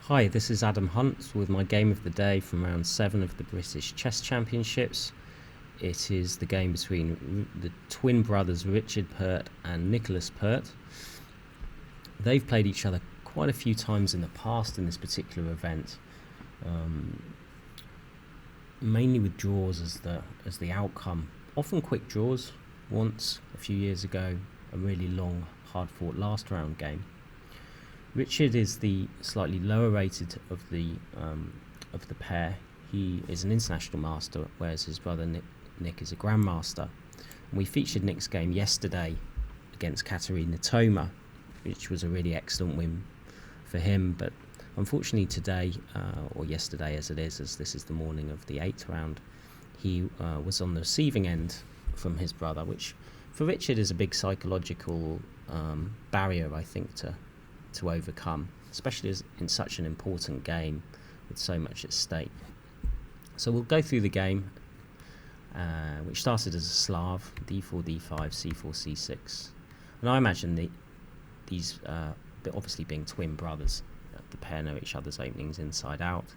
Hi, this is Adam Hunt with my game of the day from round 7 of the British Chess Championships. It is the game between the twin brothers Richard Pert and Nicholas Pert. They've played each other quite a few times in the past in this particular event, mainly with draws as the outcome. Often quick draws. Once, a few years ago, a really long, hard-fought last round game. Richard is the slightly lower rated of the pair. He is an international master, whereas his brother Nick is a grandmaster. And we featured Nick's game yesterday against Katerina Toma, which was a really excellent win for him. But unfortunately today, or yesterday as it is, as this is the morning of the 8th round, he was on the receiving end from his brother, which for Richard is a big psychological barrier, I think, to overcome, especially as in such an important game with so much at stake. So we'll go through the game, which started as a Slav, d4, d5, c4, c6. And I imagine these, obviously being twin brothers, the pair know each other's openings inside out.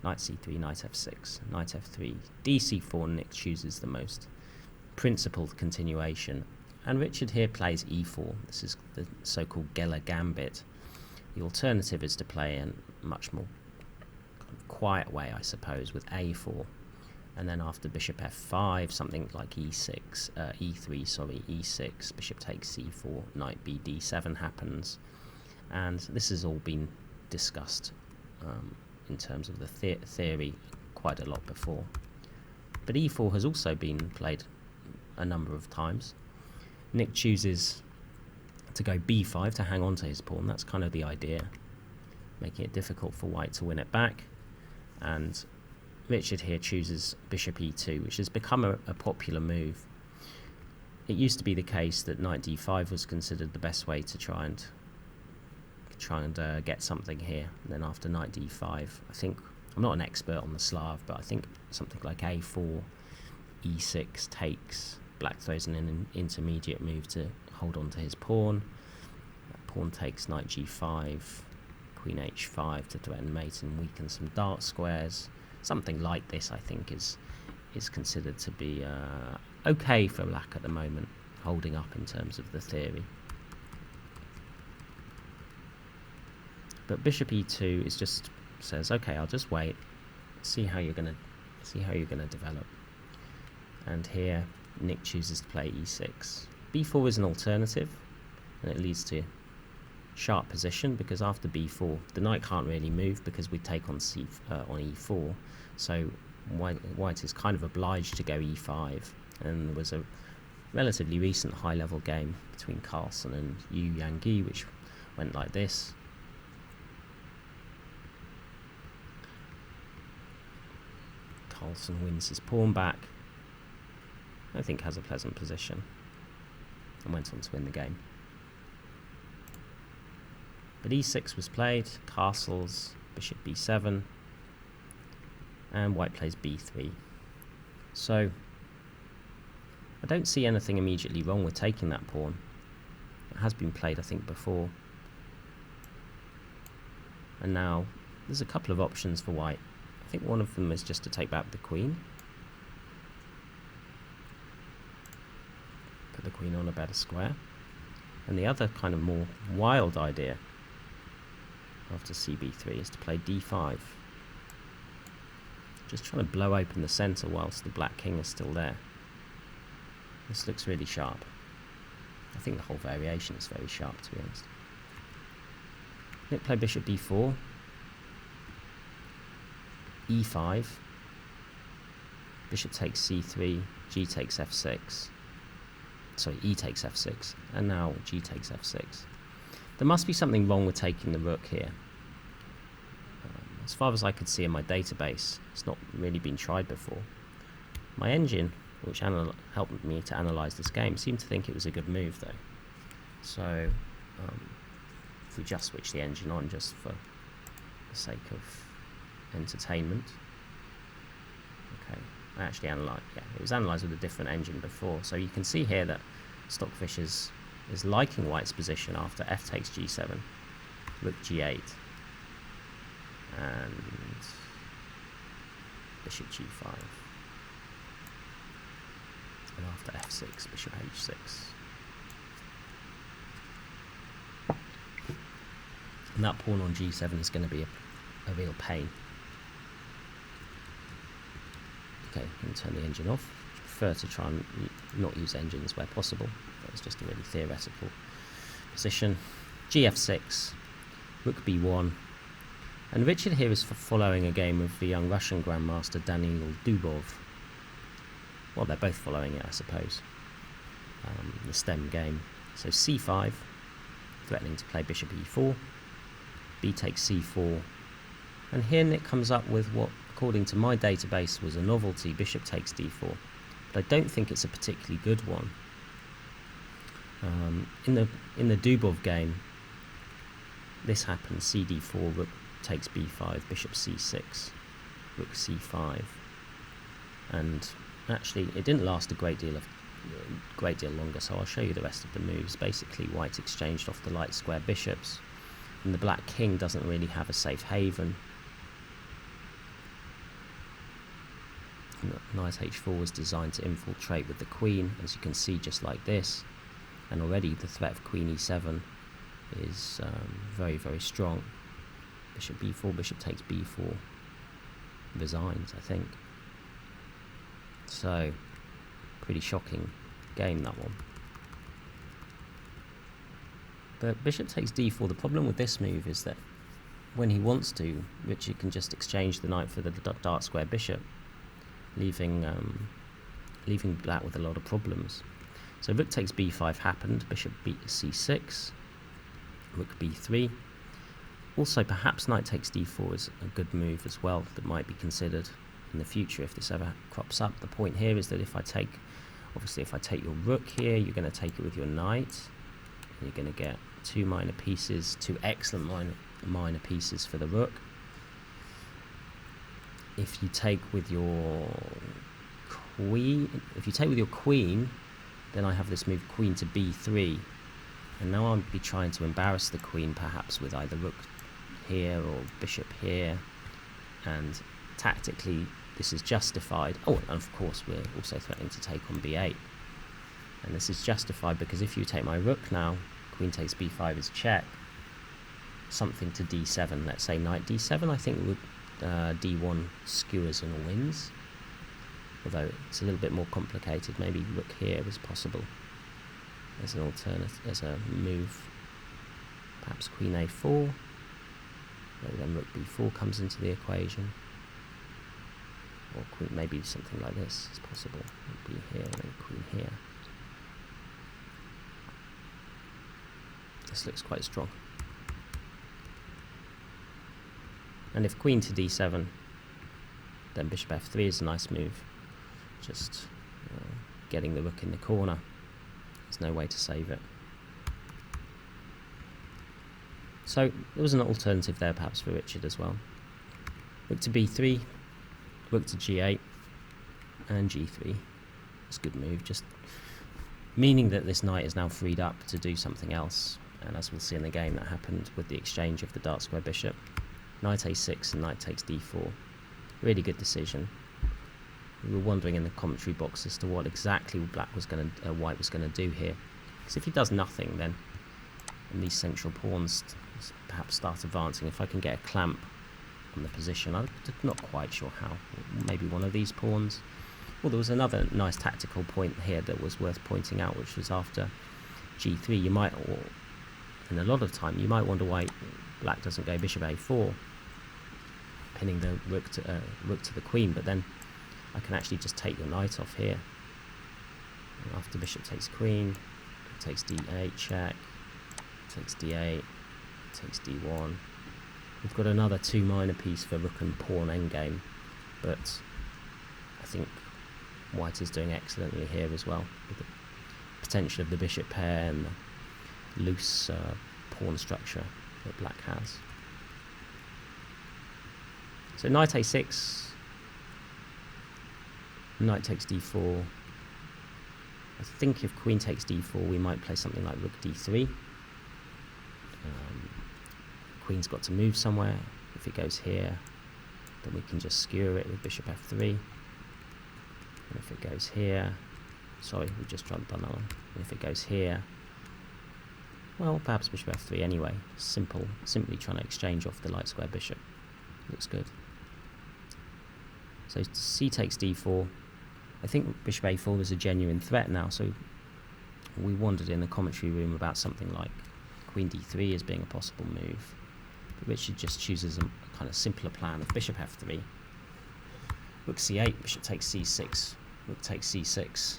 Knight c3, knight f6, knight f3, dc4. Nick chooses the most principled continuation. And Richard here plays e4. This is the so-called Geller gambit. The alternative is to play in a much more kind of quiet way, I suppose, with a4. And then after bishop f5, something like e6, e6, bishop takes c4, knight b d7 happens. And this has all been discussed in terms of the theory quite a lot before. But e4 has also been played a number of times. Nick chooses to go b5 to hang on to his pawn. That's kind of the idea, making it difficult for white to win it back. And Richard here chooses bishop e2, which has become a popular move. It used to be the case that knight d5 was considered the best way to try and get something here. And then after knight d5, I think, I'm not an expert on the Slav, but I think something like a4, e6 takes. Black throws in an intermediate move to hold on to his pawn. Pawn takes knight g5, queen h5 to threaten mate and weaken some dark squares. Something like this, I think, is considered to be okay for black at the moment, holding up in terms of the theory. But bishop e2 is just says, okay, I'll just wait, see how you're gonna develop. And here Nick chooses to play e6. b4 is an alternative, and it leads to sharp position, because after b4 the knight can't really move because we take on on e4, so white is kind of obliged to go e5. And there was a relatively recent high-level game between Carlsen and Yu Yangyi which went like this. Carlsen wins his pawn back, I think has a pleasant position, and went on to win the game. But e6 was played, castles, bishop b7, and white plays b3. So I don't see anything immediately wrong with taking that pawn. It has been played, I think, before. And now there's a couple of options for white. I think one of them is just to take back the queen. Put the queen on a better square. And the other kind of more wild idea after cb3 is to play d5. Just trying to blow open the centre whilst the black king is still there. This looks really sharp. I think the whole variation is very sharp, to be honest. Nick played bishop d4, e5, bishop takes c3, g takes f6. Sorry, e takes f6, and now g takes f6. There must be something wrong with taking the rook here. As far as I could see in my database, it's not really been tried before. My engine, which helped me to analyse this game, seemed to think it was a good move though. So if we just switch the engine on just for the sake of entertainment. Okay, I actually analysed, yeah, it was analysed with a different engine before. So you can see here that Stockfish is liking white's position after f takes g7, rook g8. and bishop g5. And after f6, bishop h6. And that pawn on g7 is going to be a real pain. Okay, I'm going to turn the engine off. I prefer to try and not use engines where possible. That was just a really theoretical position. gf6, rook b1. And Richard here is following a game of the young Russian grandmaster Daniil Dubov. Well, they're both following it, I suppose. The stem game. So c5, threatening to play bishop e4. B takes c4. And here Nick comes up with what, according to my database, was a novelty, bishop takes d4. But I don't think it's a particularly good one. In the Dubov game, this happens: cd4, rook takes b5, bishop c6, rook c5, and actually it didn't last a great deal longer. So I'll show you the rest of the moves. Basically, white exchanged off the light square bishops, and the black king doesn't really have a safe haven. Knight h4 was designed to infiltrate with the queen, as you can see, just like this. And already the threat of queen e7 is very, very strong. Bishop b4, bishop takes b4, resigns, I think. So, pretty shocking game, that one. But bishop takes d4, the problem with this move is that when he wants to, Richard can just exchange the knight for the dark square bishop, leaving black with a lot of problems. So rook takes b5 happened, bishop c6, rook b3. Also, perhaps knight takes d4 is a good move as well that might be considered in the future if this ever crops up. The point here is that if I take your rook here, you're going to take it with your knight, and you're going to get two excellent minor pieces for the rook. If you take with your queen, then I have this move queen to b3, and now I'll be trying to embarrass the queen, perhaps with either rook here or bishop here, and tactically this is justified. Oh, and of course we're also threatening to take on b8, and this is justified because if you take my rook now, queen takes b5 is check, something to d7, let's say knight d7, I think rook d1 skewers and wins. Although it's a little bit more complicated, maybe rook here is possible as an alternative, as a move. Perhaps queen a4, then rook b4 comes into the equation, or queen, maybe something like this is possible. Rook b here and then queen here. This looks quite strong. And if queen to d7, then bishop f3 is a nice move. Just getting the rook in the corner. There's no way to save it. So there was an alternative there perhaps for Richard as well. Rook to b3, rook to g8, and g3. It's a good move, just meaning that this knight is now freed up to do something else. And as we'll see in the game, that happened with the exchange of the dark square bishop. Knight a6 and knight takes d4. Really good decision. We were wondering in the commentary box as to what exactly white was going to do here. Because if he does nothing, then and these central pawns perhaps start advancing. If I can get a clamp on the position, I'm not quite sure how. Maybe one of these pawns. Well, there was another nice tactical point here that was worth pointing out, which was after g3. You might, or in a lot of time, you might wonder why black doesn't go bishop a4, pinning the rook to the queen, but then I can actually just take your knight off here. And after bishop takes queen, takes d8 check, takes d8, takes d1. We've got another two minor piece for rook and pawn endgame, but I think white is doing excellently here as well, with the potential of the bishop pair and the loose pawn structure that black has. So knight a6, knight takes d4. I think if queen takes d4, we might play something like rook d3. Queen's got to move somewhere. If it goes here, then we can just skewer it with bishop f3. And if it goes here, sorry, we just done that one. And if it goes here, well, perhaps bishop f3 anyway. Simply trying to exchange off the light square bishop. Looks good. So c takes d4. I think bishop a4 is a genuine threat now, so we wondered in the commentary room about something like queen d3 as being a possible move. But Richard just chooses a kind of simpler plan of bishop f3. Rook c8, bishop takes c6, rook takes c6,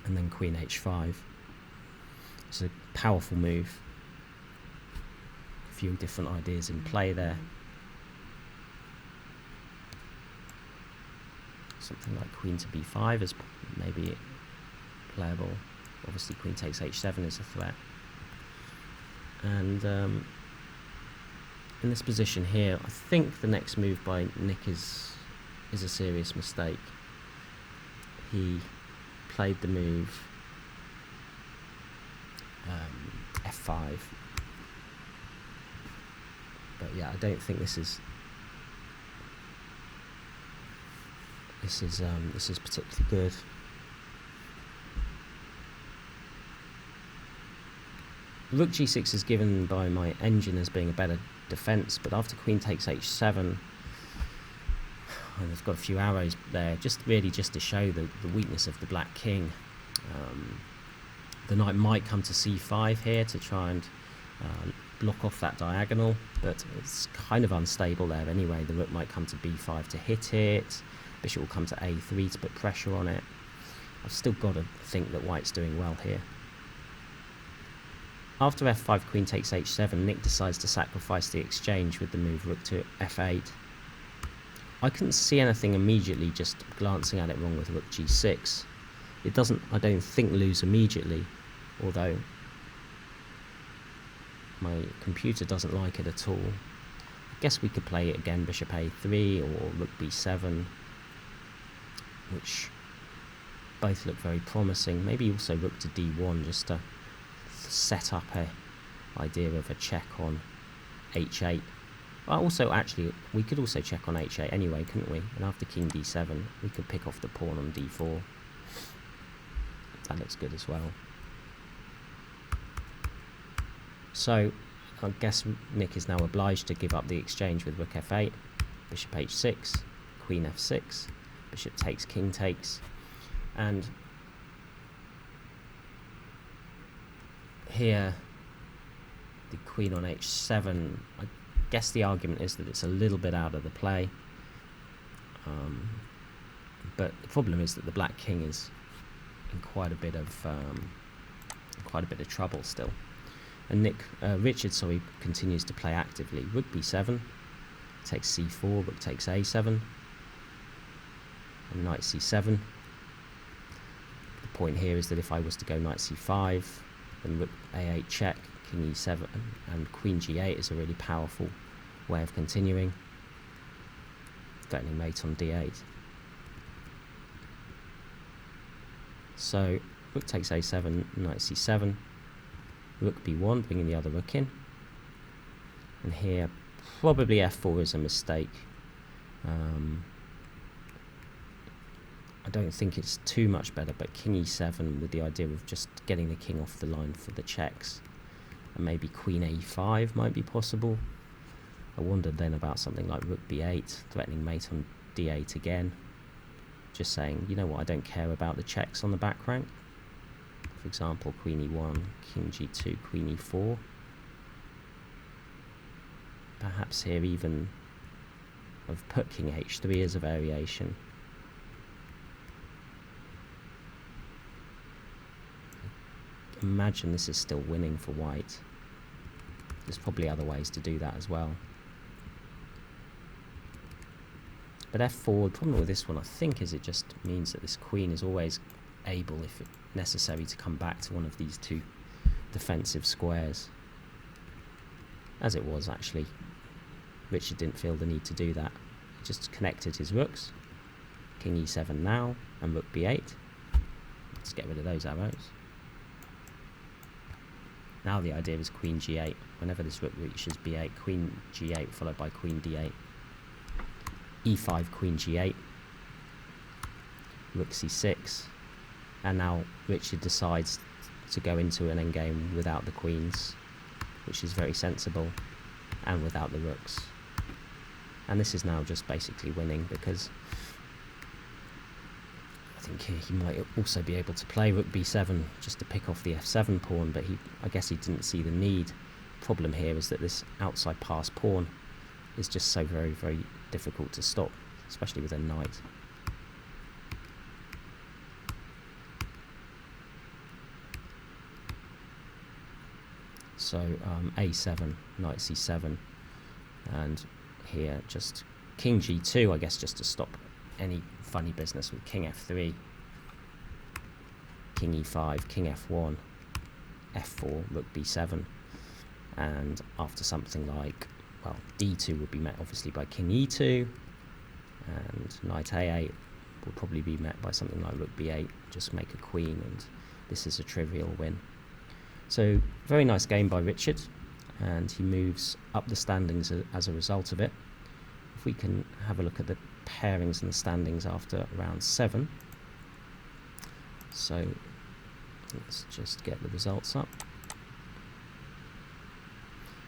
and then queen h5. It's a powerful move. A few different ideas in play there. Something like queen to b5 is maybe playable. Obviously queen takes h7 is a threat. And in this position here, I think the next move by Nick is a serious mistake. He played the move f5, but yeah, I don't think this is particularly good. Rook g6 is given by my engine as being a better defence, but after queen takes h7, and I've got a few arrows there, just to show the weakness of the black king. The knight might come to c5 here to try and block off that diagonal, but it's kind of unstable there anyway. The rook might come to b5 to hit it, bishop will come to a3 to put pressure on it. I've still got to think that white's doing well here. After f5, queen takes h7, Nick decides to sacrifice the exchange with the move rook to f8. I couldn't see anything immediately just glancing at it wrong with rook g6. It doesn't, I don't think, lose immediately, although my computer doesn't like it at all. I guess we could play it again, bishop a3 or rook b7, which both look very promising. Maybe also rook to d1 just to set up a idea of a check on h8. Well, also, actually, we could also check on h8 anyway, couldn't we? And after king d7, we could pick off the pawn on d4. That looks good as well. So, I guess Nick is now obliged to give up the exchange with rook f8, bishop h6, queen f6, bishop takes, king takes, and here the queen on h7, I guess the argument is that it's a little bit out of the play, but the problem is that the black king is in quite a bit of trouble still. And Richard continues to play actively. Rook b7 takes c4, rook takes a7, and knight c7. The point here is that if I was to go knight c5, then rook a8 check, king e7, and queen g8 is a really powerful way of continuing. Threatening mate on d8. So rook takes a7, knight c7, rook b1, bringing the other rook in. And here, probably f4 is a mistake. I don't think it's too much better, but king e7 with the idea of just getting the king off the line for the checks. And maybe queen a5 might be possible. I wondered then about something like rook b8, threatening mate on d8 again. Just saying, you know what, I don't care about the checks on the back rank. For example, queen e1, king g2, queen e4. Perhaps here even I've put king h3 as a variation. Imagine this is still winning for white. There's probably other ways to do that as well. But f4, the problem with this one, I think, is it just means that this queen is always able, if necessary, to come back to one of these two defensive squares. As it was, actually. Richard didn't feel the need to do that. He just connected his rooks. King e7 now, and rook b8. Let's get rid of those arrows. Now the idea is queen g8. Whenever this rook reaches b8, queen g8 followed by queen d8, e5, queen g8, rook c6, and now Richard decides to go into an endgame without the queens, which is very sensible, and without the rooks. And this is now just basically winning, because I think he might also be able to play rook b7 just to pick off the f7 pawn, but I guess he didn't see the need. Problem here is that this outside pass pawn is just so very, very difficult to stop, especially with a knight. So a7, knight c7, and here just king g2, I guess, just to stop any funny business with king f3, king e5, king f1, f4, rook b7, and after something like, well, d2 would be met obviously by king e2, and knight a8 will probably be met by something like rook b8, just make a queen, and this is a trivial win. So very nice game by Richard, and he moves up the standings as a result of it. If we can have a look at the pairings and the standings after round 7. So let's just get the results up.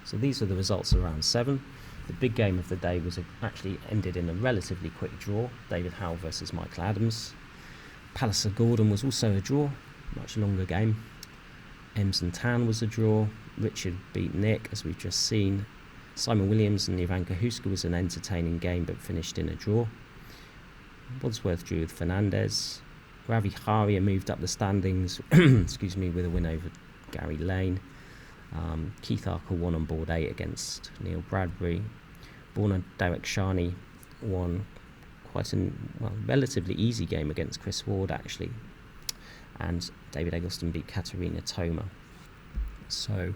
So these are the results of round 7. The big game of the day was actually ended in a relatively quick draw. David Howell versus Michael Adams. Palliser Gordon was also a draw, much longer game. Ems and Tan was a draw. Richard beat Nick, as we've just seen. Simon Williams and Ivan Kahuska was an entertaining game, but finished in a draw. Wadsworth drew with Fernandez. Ravi Haria moved up the standings excuse me, with a win over Gary Lane. Keith Arkle won on board 8 against Neil Bradbury. Borna Derek Shani won quite a relatively easy game against Chris Ward, actually. And David Eggleston beat Katerina Toma. So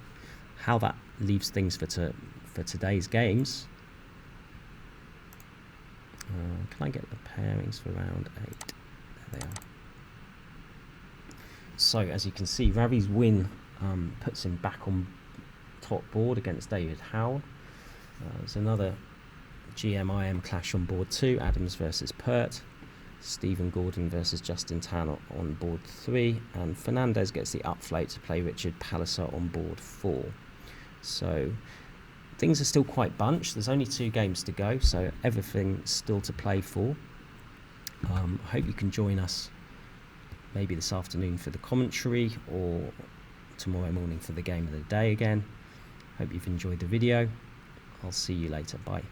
how that leaves things for today's games. Can I get the pairings for round 8? There they are. So as you can see, Ravi's win puts him back on top board against David Howell. There's another GM-IM clash on board 2, Adams versus Pert. Stephen Gordon versus Justin Tan on board 3, and Fernandez gets the upflate to play Richard Palliser on board 4. So things are still quite bunched. There's only 2 games to go, so everything's still to play for. I hope you can join us maybe this afternoon for the commentary, or tomorrow morning for the game of the day again. Hope you've enjoyed the video. I'll see you later. Bye.